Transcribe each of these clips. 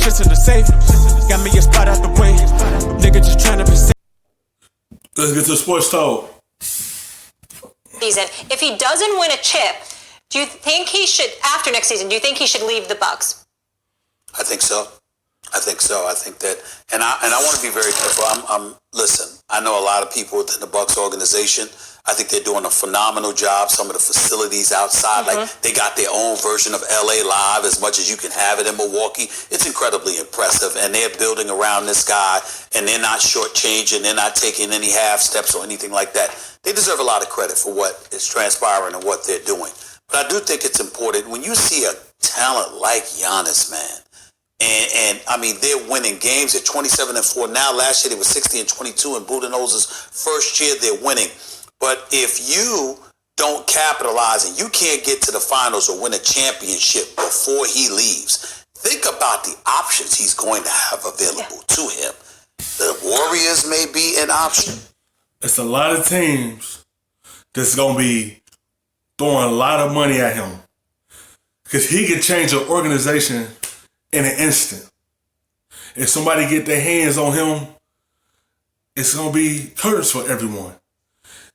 shit's in the safe. Got me a spot out the way. Nigga just tryna be safe. Let's get to sports talk. Season. If he doesn't win a chip, do you think he should, after next season, do you think he should leave the Bucks? I think so. I think that, and I want to be very careful. Listen, I know a lot of people within the Bucks organization. I think they're doing a phenomenal job. Some of the facilities outside, like they got their own version of LA Live, as much as you can have it in Milwaukee. It's incredibly impressive, and they're building around this guy, and they're not shortchanging, they're not taking any half steps or anything like that. They deserve a lot of credit for what is transpiring and what they're doing. But I do think it's important when you see a talent like Giannis, man. And I mean, they're winning games at 27-4 now. Last year they were 60-22 in Budenholzer's first year. They're winning. But if you don't capitalize and you can't get to the finals or win a championship before he leaves, think about the options he's going to have available to him. The Warriors may be an option. It's a lot of teams that's going to be throwing a lot of money at him because he can change an organization in an instant. If somebody get their hands on him, it's going to be curse for everyone.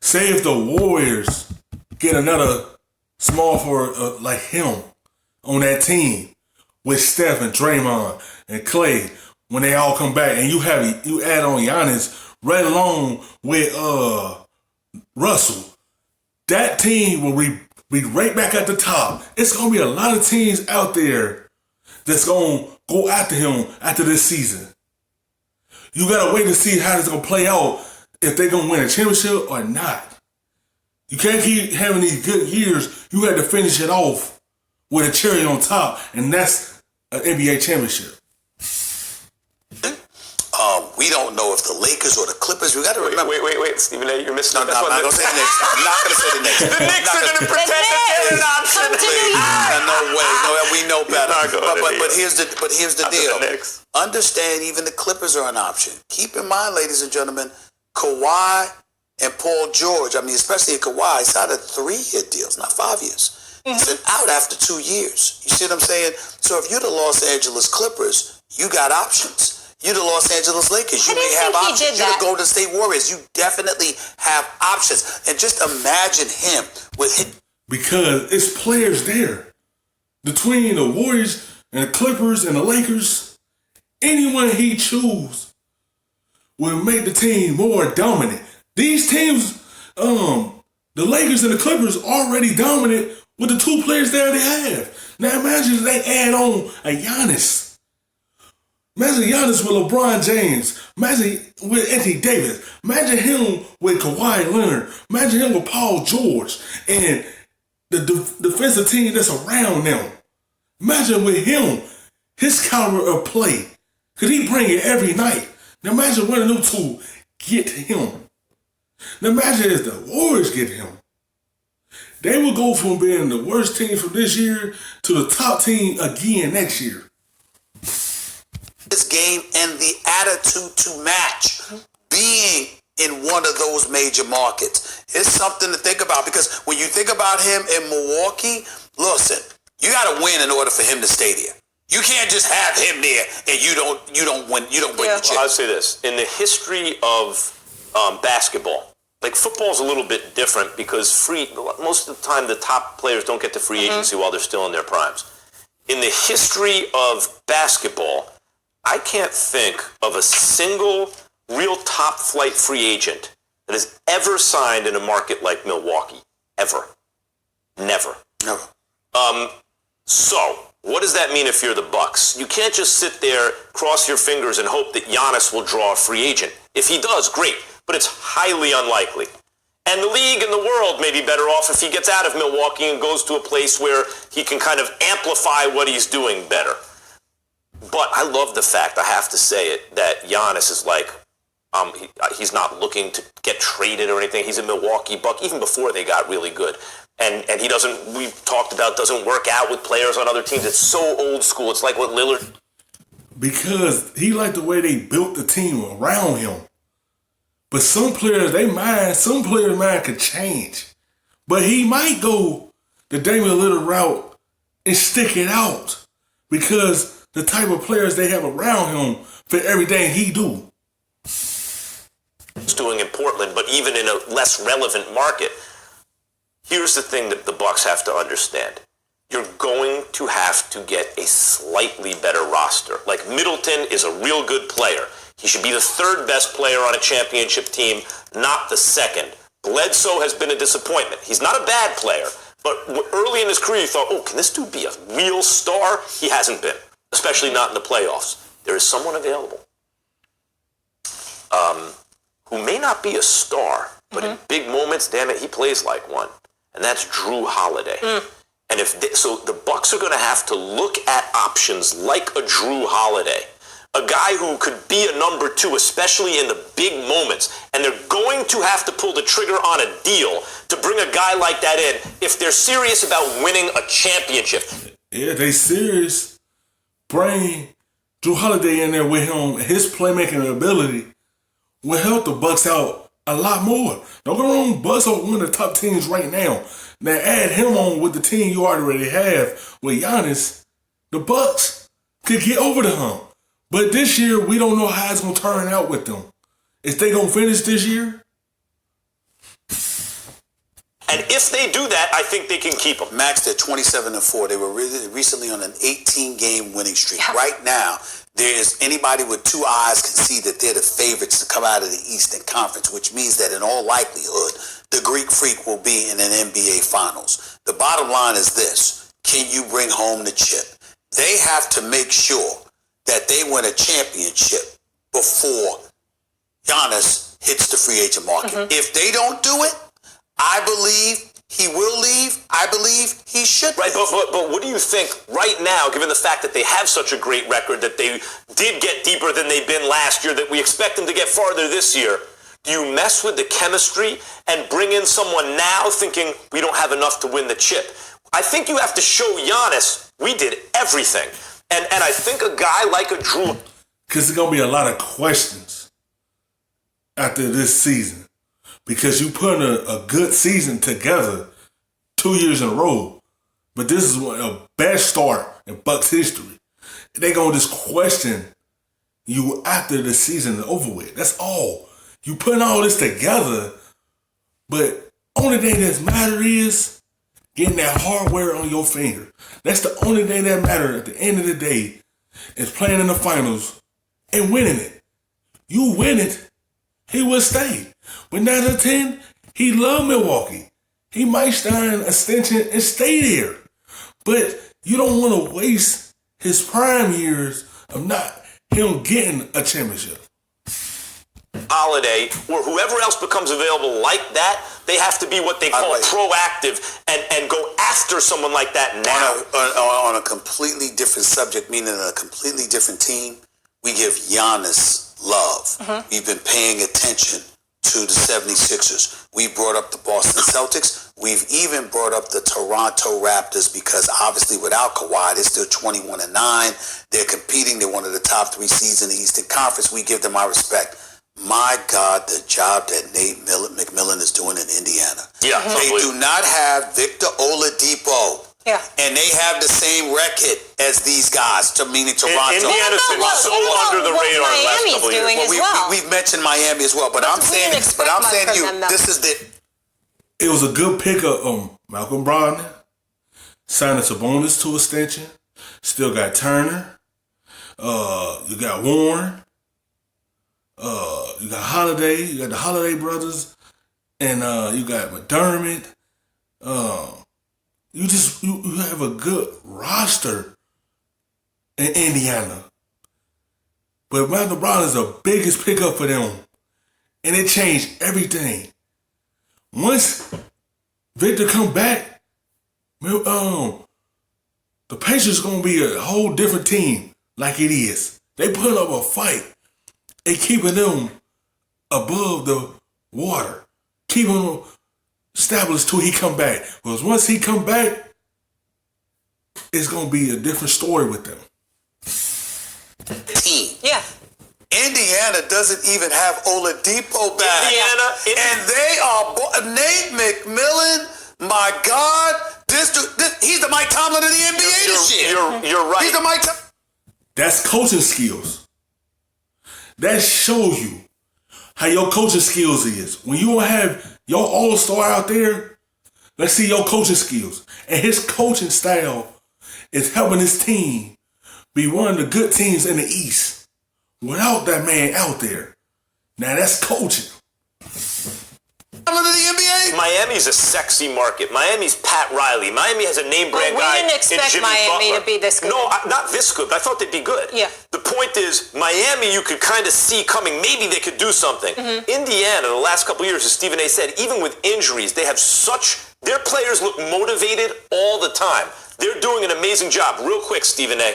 Say if the Warriors get another small forward like him on that team with Steph and Draymond and Clay, when they all come back, and you add on Giannis right along with Russell, that team will be right back at the top. It's going to be a lot of teams out there that's going to go after him after this season. You got to wait to see how it's going to play out, if they're going to win a championship or not. You can't keep having these good years. You have to finish it off with a cherry on top, and that's an NBA championship. We don't know if the Lakers or the Clippers. We got to remember. Wait, Stephen A. You're missing. No, I'm not going to say the Knicks. I'm not going to say the Knicks. The Knicks are going to pretend that they're an option. No way. No, we know better. But here's the deal. The Knicks. Understand, even the Clippers are an option. Keep in mind, ladies and gentlemen, Kawhi and Paul George. I mean, especially Kawhi, signed a 3-year deals, not 5 years. He's out after 2 years. You see what I'm saying? So if you're the Los Angeles Clippers, you got options. You're the Los Angeles Lakers. You may have options. You're the Golden State Warriors. You definitely have options. And just imagine him with him. Because it's players there. Between the Warriors and the Clippers and the Lakers, anyone he chooses will make the team more dominant. These teams, the Lakers and the Clippers, already dominant with the 2 players there they have. Now imagine if they add on a Giannis. Imagine Giannis with LeBron James. Imagine with Anthony Davis. Imagine him with Kawhi Leonard. Imagine him with Paul George and the defensive team that's around them. Imagine with him, his caliber of play. Could he bring it every night? Now imagine one of them 2 get him. Now imagine if the Warriors get him. They will go from being the worst team from this year to the top team again next year. This game and the attitude to match, being in one of those major markets, is something to think about. Because when you think about him in Milwaukee, listen, you got to win in order for him to stay there. You can't just have him there and you don't win the chip. Well, I'll say this: in the history of basketball, like football is a little bit different because most of the time the top players don't get to free agency while they're still in their primes. In the history of basketball, I can't think of a single real top flight free agent that has ever signed in a market like Milwaukee. Ever. Never. So, what does that mean if you're the Bucks? You can't just sit there, cross your fingers, and hope that Giannis will draw a free agent. If he does, great, but it's highly unlikely. And the league and the world may be better off if he gets out of Milwaukee and goes to a place where he can kind of amplify what he's doing better. But I love the fact, I have to say it, that Giannis is like, he's not looking to get traded or anything. He's a Milwaukee Buck, even before they got really good. And he doesn't, we've talked about, doesn't work out with players on other teams. It's so old school. It's like what Lillard. Because he liked the way they built the team around him. But some players' mind could change. But he might go the Damian Lillard route and stick it out. Because the type of players they have around him for everything he do. He's doing in Portland, but even in a less relevant market. Here's the thing that the Bucks have to understand. You're going to have to get a slightly better roster. Like, Middleton is a real good player. He should be the third best player on a championship team, not the second. Bledsoe has been a disappointment. He's not a bad player, but early in his career you thought, oh, can this dude be a real star? He hasn't been, especially not in the playoffs. There is someone available who may not be a star, but in big moments, damn it, he plays like one. And that's Drew Holiday. And so the Bucks are going to have to look at options like a Drew Holiday, a guy who could be a number two, especially in the big moments. And they're going to have to pull the trigger on a deal to bring a guy like that in if they're serious about winning a championship. Yeah, they serious. Bring Drew Holiday in there with him. His playmaking ability will help the Bucks out a lot more. Don't get me wrong, Bucks are one of the top teams right now. Now add him on with the team you already have with Giannis, the Bucks could get over the hump. But this year, we don't know how it's going to turn out with them. Is they going to finish this year? And if they do that, I think they can keep them. Max, they're 27-4. They were recently on an 18-game winning streak. Yeah. Right now, there's anybody with two eyes can see that they're the favorites to come out of the Eastern Conference, which means that in all likelihood, the Greek Freak will be in an NBA Finals. The bottom line is this. Can you bring home the chip? They have to make sure that they win a championship before Giannis hits the free agent market. If they don't do it, I believe he will leave. I believe he should leave. Right, but what do you think right now, given the fact that they have such a great record, that they did get deeper than they've been last year, that we expect them to get farther this year? Do you mess with the chemistry and bring in someone now thinking we don't have enough to win the chip? I think you have to show Giannis we did everything. And I think a guy like a Drew... Because there's going to be a lot of questions after this season. Because you put a good season together 2 years in a row. But this is a best start in Bucks history. They're going to just question you after the season is over with. That's all. You putting all this together, but only thing that matters is getting that hardware on your finger. That's the only thing that matters at the end of the day is playing in the finals and winning it. You win it, he will stay. But 9 out of 10, he loved Milwaukee. He might sign an extension and stay there. But you don't want to waste his prime years of not him getting a championship. Holiday or whoever else becomes available like that, they have to be what they call proactive and go after someone like that now. On a completely different subject, meaning a completely different team, we give Giannis love. We've been paying attention to the 76ers. We brought up the Boston Celtics. We've even brought up the Toronto Raptors because obviously without Kawhi, they're still 21-9. They're competing. They're one of the top 3 seeds in the Eastern Conference. We give them our respect. My God, the job that Nate McMillan is doing in Indiana. Yeah, they do not have Victor Oladipo. Yeah. And they have the same record as these guys, meaning Toronto. Indiana's been so under the radar the last couple of years. We've mentioned Miami as well, but I'm saying to you, this is the... It was a good pickup. Malcolm Brogdon signed a Sabonis to extension. Still got Turner. You got Warren. You got Holiday. You got the Holiday brothers, and you got McDermott. You have a good roster in Indiana. But Malcolm Brogdon is the biggest pickup for them, and it changed everything. Once Victor come back, the Pacers gonna be a whole different team like it is. They put up a fight. They keeping them above the water, keeping them established till he come back. Because once he come back, it's gonna be a different story with them. Team. Yeah. Indiana doesn't even have Oladipo back. And they are Nate McMillan. My God, this dude, he's the Mike Tomlin of the NBA this year. You're right. He's the Mike Tomlin. That's coaching skills. That shows you how your coaching skills is. When you don't have your all-star out there, let's see your coaching skills. And his coaching style is helping his team be one of the good teams in the East without that man out there. Now that's coaching. Of the NBA? Miami's a sexy market. Miami's Pat Riley. Miami has a name brand we guy. didn't expect in Jimmy Miami Butler. to be this good. No, not this good. But I thought they'd be good. Yeah. The point is, Miami, you could kind of see coming. Maybe they could do something. Indiana, the last couple of years, as Stephen A. said, even with injuries, they have their players look motivated all the time. They're doing an amazing job. Real quick, Stephen A.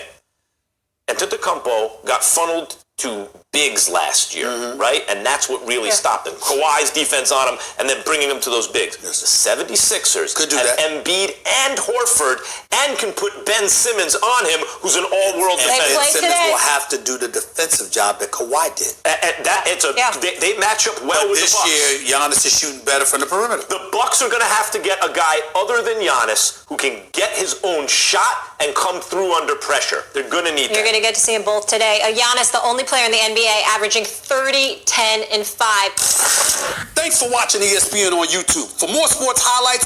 Antetokounmpo got funneled to bigs last year, right? And that's what really stopped him. Kawhi's defense on him, and then bringing him to those bigs. The 76ers Could do have that. Embiid and Horford, and can put Ben Simmons on him, who's an all-world And defender. Ben Simmons today. will have to do the defensive job that Kawhi did. They match up well But with the this Bucks. year, Giannis is shooting better from the perimeter. The Bucks are going to have to get a guy other than Giannis who can get his own shot and come through under pressure. They're going to need You're that. going to get to see them both today. Giannis, the only player in the NBA averaging 30, 10, and 5. Thanks for watching ESPN on YouTube. For more sports highlights,